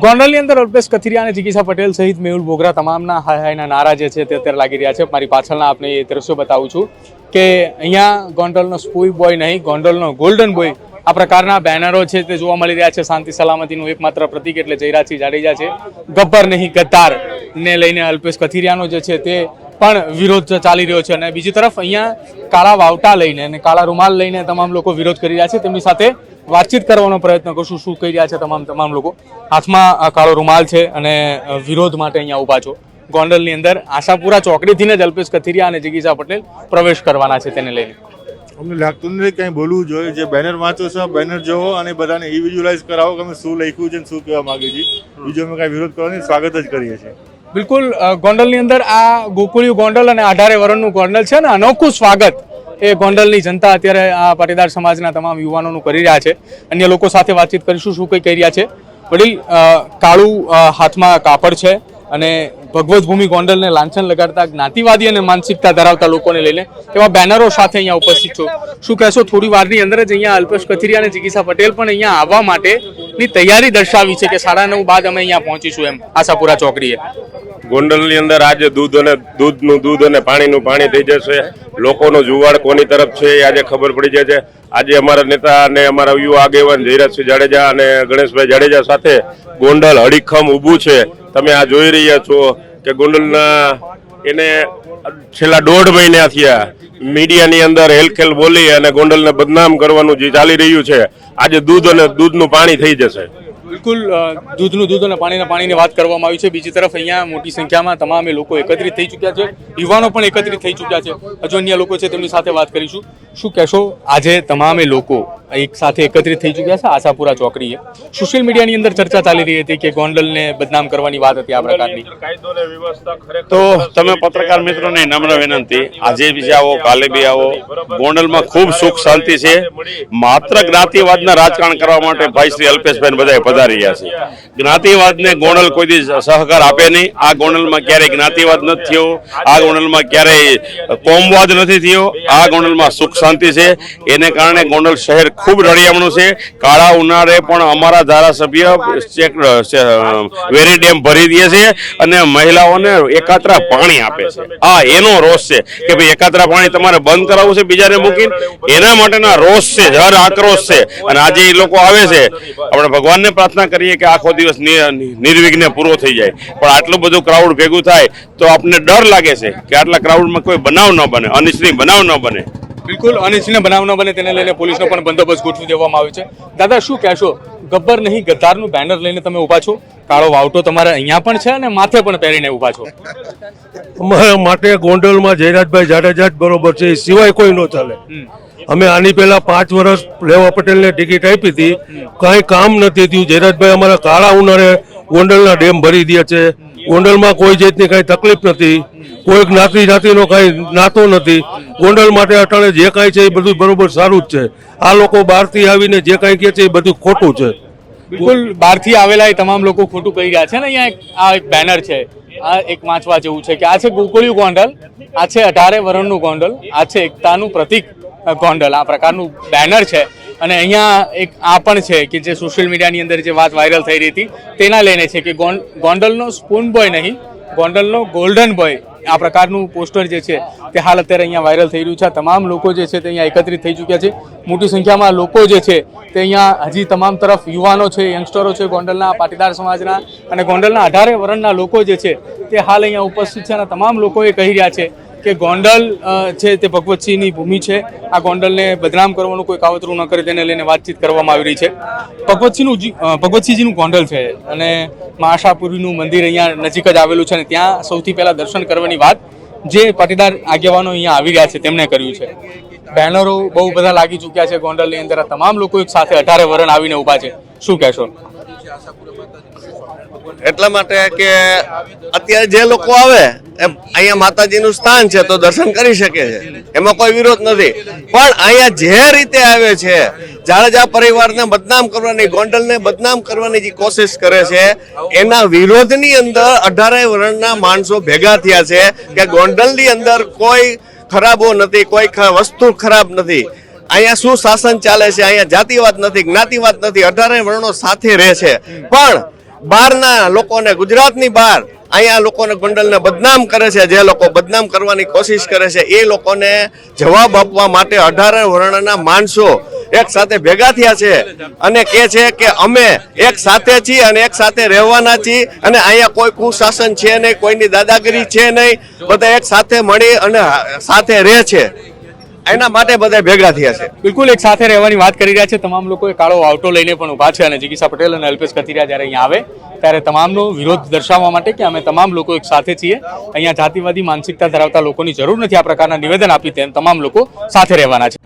ગોંડલની અંદર અલ્પેશ કથિરિયા અને જિગીસા પટેલ સહિત મેહુલ બોગરા તમામના હાય હાયના નારા જે છે તે અત્યારે લાગી રહ્યા છે. મારી પાછળના આપને એ દ્રશ્યો બતાવું છું કે અહીંયા ગોંડલનો સ્પૂઈ બોય નહીં, ગોંડલનો ગોલ્ડન બોય આ પ્રકારના બેનરો છે તે જોવા મળી રહ્યા છે. શાંતિ સલામતીનું એકમાત્ર પ્રતીક એટલે જયરાજસિંહ જાડેજા છે. ગબ્બર નહીં ગદ્દાર ને લઈને અલ્પેશ કથિરિયાનો જે છે તે પણ વિરોધ ચાલી રહ્યો છે. અને બીજી તરફ અહીંયા કાળા વાવટા લઈને અને કાળા રૂમાલ લઈને તમામ લોકો વિરોધ કરી રહ્યા છે. તેમની સાથે વાતચીત કરવાનો પ્રયત્ન કરશું. શું કહી રહ્યા છે તમામ લોકો? હાથમાં કાળો રૂમાલ છે અને વિરોધ માટે અહીંયા ઊભા છો. ગોંડલની અંદર આશાપુરા ચોકડીથી જ અલ્પેશ કથિરિયા અને જિગીસા પટેલ પ્રવેશ કરવાના છે. તેને લઈને અમને લાગતું નથી કંઈ બોલવું જોઈએ. જે બેનર વાંચો છો બેનર જોવો અને બધાને ઈ વિઝ્યુઅલાઇઝ કરાવો કે અમે શું લખ્યું છે અને શું કહેવા માંગીએ છીએ. બીજો અમે કાંઈ વિરોધ કરવાની સ્વાગત જ કરીએ છીએ. બિલકુલ ગોંડલની અંદર આ ગોકુળિયું ગોંડલ અને 18 વર્ષનું ગોંડલ છે ને અનોખું સ્વાગત એ ગોંડલની જનતા અત્યારે આ પાટીદાર સમાજના તમામ યુવાનોનું કરી રહ્યા છે. અન્ય લોકો સાથે વાતચીત કરીશું. શું કંઈ કહી રહ્યા છે વડીલ? કાળું હાથમાં કાપડ છે અને ભગવત ભૂમિ ગોંડલને લાંછન લગાડતા જ્ઞાતિવાદી અને માનસિકતા ધરાવતા લોકોને લઈને એવા બેનરો સાથે અહીંયા ઉપસ્થિત છો. શું કહેશો? થોડી વારની અંદર જ અહીંયા અલ્પેશ કથિરિયા અને જિગીસા પટેલ પણ અહીંયા આવવા માટેની તૈયારી દર્શાવી છે કે 9:30 બાદ અમે અહીંયા પહોંચીશું એમ આશાપુરા ચોકડીએ. ગોંડલની અંદર આજે દૂધ અને પાણીનું પાણી થઈ જશે. લોકોનો જુવાડ કોની તરફ છે એ આજે ખબર પડી જાય છે. આજે અમારા નેતા અને અમારા યુવા આગેવાન જયરાજસિંહ જાડેજા અને ગણેશભાઈ જાડેજા સાથે ગોંડલ અડીખમ ઊભું છે. તમે આ જોઈ રહ્યા છો કે ગોંડલના એને છેલ્લા 1.5 મહિના થયા મીડિયાની અંદર હેલખેલ બોલી અને ગોંડલને બદનામ કરવાનું જે ચાલી રહ્યું છે. આજે દૂધનું પાણી થઈ જશે. બિલકુલ દૂધ અને પાણીની વાત કરવામાં આવી છે. બીજી તરફ અહીંયા મોટી સંખ્યામાં તમામે લોકો એકત્રિત થઈ ચૂક્યા છે. યુવાનો પણ એકત્રિત થઈ ચૂક્યા છે. હજુ અન્ય લોકો છે તેમની સાથે વાત કરીશું. શું કહેશો? આજે તમામે લોકો એક સાથે એકત્રિત થઈ ચૂક્યા છે આશાપુરા ચોકડીએ. સોશિયલ મીડિયાની અંદર ચર્ચા ચાલી રહી હતી કે ગોંડલને બદનામ કરવાની વાત હતી આ પ્રકારની. તો તમે પત્રકાર મિત્રોને નમ્ર વિનંતી, આજે બી આવો, કાલે બી આવો. ગોંડલમાં ખૂબ સુખ શાંતિ છે. માત્ર જ્ઞાતિવાદના રાજકારણ કરવા માટે ભાઈ શ્રી અલ્પેશભાઈ બધા પધારી રહ્યા છે. જ્ઞાતિવાદને ગોંડલ કોઈ દી સહકાર આપે નહીં. આ ગોંડલમાં ક્યારેય જ્ઞાતિવાદ નથી થયો. આ ગોંડલમાં ક્યારેય કોમવાદ નથી થયો. આ ગોંડલમાં સુખ શાંતિ છે. એને કારણે ગોંડલ શહેર ખૂબ રળિયામણું છે. કાળા ઉનાળે પણ અમારા ધારાસભ્ય વેરી ડેમ ભરી દે છે અને મહિલાઓને એકાત્રા પાણી આપે છે. આ એનો રોષ છે કે ભાઈ એકાત્રા પાણી તમારે બંધ કરાવવું છે બીજાને મૂકીને. એના માટેના રોષ છે, જર આક્રોશ છે. અને આજે એ લોકો આવે છે. આપણે ભગવાનને પ્રાર્થના કરીએ કે આખો દિવસ નિર્વિઘ્ને પૂરો થઈ જાય. પણ આટલું બધું ક્રાઉડ ભેગું થાય તો આપણને ડર લાગે છે કે આટલા ક્રાઉડમાં કોઈ બનાવ ન બને, અનિચ્છનીય બનાવ ન બને. બિલકુલ અનિચ્છનીય બનાવ ન બને તેને લઈને પોલીસનો પણ બંદોબસ્ત ગોઠવી દેવામાં આવ્યો છે. દાદા શું કહેશો? ગબ્બર નહીં ગદ્દારનું બેનર લઈને તમે ઊભા છો. કાળો વાવટો તમારે અહીંયા પણ છે અને માથે પણ પહેરીને ઊભા છો. અમારા માટે ગોંડલમાં જયરાજભાઈ જાડેજા જ બરોબર છે, સિવાય કોઈ ન ચાલે. અમે આની પહેલા 5 વર્ષ લેવા પટેલને ટિકિટ આપી હતી, કઈ કામ નથી થયું. જયરાજભાઈ અમારા કાળા ઉનાળે ગોંડલના ડેમ ભરી દે છે. ગોંડલમાં કોઈ જાતની કઈ તકલીફ નથી. કોઈ જ્ઞાતિનો કઈ નાતો નથી. ગોંડલ માટે અટાણે જે કાંઈ છે એ બધું બરોબર સારું જ છે. આ લોકો બહારથી આવીને જે કાંઈ કહે છે એ બધું ખોટું છે. બિલકુલ બહારથી આવેલા એ તમામ લોકો ખોટું કહી રહ્યા છે ને. અહીંયા આ એક બેનર છે, આ એક વાંચવા જેવું છે કે આ છે ગોકુળિયું ગોંડલ, આ છે 18 વર્ષનું ગોંડલ, આ છે એકતાનું પ્રતીક ગોંડલ. આ પ્રકારનું બેનર છે. અને અહીંયા એક આ પણ છે કે જે સોશિયલ મીડિયાની અંદર જે વાત વાયરલ થઈ રહી હતી તેના લઈને છે કે ગોંડલનો સ્પૂન બોય નહીં, ગોંડલનો ગોલ્ડન બોય. આ પ્રકારનું પોસ્ટર જે છે તે હાલ અત્યારે અહીંયા વાયરલ થઈ રહ્યું છે. તમામ લોકો જે છે તે અહીંયા એકત્રિત થઈ ચૂક્યા છે. મોટી સંખ્યામાં લોકો જે છે તે અહીંયા હજી તમામ તરફ યુવાનો છે, યંગસ્ટરો છે, ગોંડલના પાટીદાર સમાજના અને ગોંડલના 18 વર્ષના લોકો જે છે તે હાલ અહીંયા ઉપસ્થિત છે. અને તમામ લોકો એ કહી રહ્યા છે કે ગોંડલ છે તે ભગવતસિંહની ભૂમિ છે. આ ગોંડલને બદનામ કરવાનું કોઈ કાવતરું ન કરે તેને લઈને વાતચીત કરવામાં આવી રહી છે. ભગવતસિંહજીનું ગોંડલ છે અને આશાપુરીનું મંદિર અહીંયા નજીક જ આવેલું છે અને ત્યાં સૌથી પહેલા દર્શન કરવાની વાત જે પાટીદાર આગેવાનો અહીંયા આવી રહ્યા છે તેમણે કર્યું છે. બેનરો બહુ બધા લાગી ચૂક્યા છે ગોંડલની અંદર. આ તમામ લોકો એક સાથે 18 વર્ષ આવીને ઊભા છે. શું કહેશો? એટલા માટે કે અત્યારે જે લોકો આવે અહીંયા માતાજીનું સ્થાન છે તો દર્શન કરી શકે છે, એમાં કોઈ વિરોધ નથી. પણ અહીંયા જે રીતે આવે છે જાડેજા પરિવારને બદનામ કરવાની, ગોંડલને બદનામ કરવાની જે કોશિશ કરે છે એના વિરોધની અંદર 18 વર્ષના માણસો ભેગા થયા છે કે ગોંડલની અંદર કોઈ ખરાબો નથી, કોઈ વસ્તુ ખરાબ નથી. અહીંયા શું શાસન ચાલે છે? અહીંયા જાતિવાદ નથી, જ્ઞાતિવાદ નથી, 18 વર્ણો સાથે રહે છે. પણ બહારના લોકોને, ગુજરાતની બહાર અહીંયા લોકોને ગોંડલને બદનામ કરે છે, જે લોકો બદનામ કરવાની કોશિશ કરે છે એ લોકોને જવાબ આપવા માટે 18 વર્ણના માણસો એક સાથે ભેગા થયા છે અને કહે છે કે અમે એક સાથે છીએ અને એક સાથે રહેવાના છીએ અને અહીંયા કોઈ કુશાસન છે નહીં, કોઈની દાદાગીરી છે નહીં, બધા એક સાથે મળી અને સાથે રહે છે, એના માટે બધા ભેગા થયા છે. બિલકુલ એક સાથે રહેવાની વાત કરી રહ્યા છે તમામ લોકો. કાળો વાવટો લઈને પણ ઉભા છે અને જિગીસા પટેલ અને અલ્પેશ કથિરિયા જ્યારે અહીંયા આવે ત્યારે તમામનો વિરોધ દર્શાવવા માટે કે અમે તમામ લોકો એક સાથે છીએ, અહીંયા જાતિવાદી માનસિકતા ધરાવતા લોકોની જરૂર નથી આ પ્રકારના નિવેદન આપી તેમ તમામ લોકો સાથે રહેવાના છે.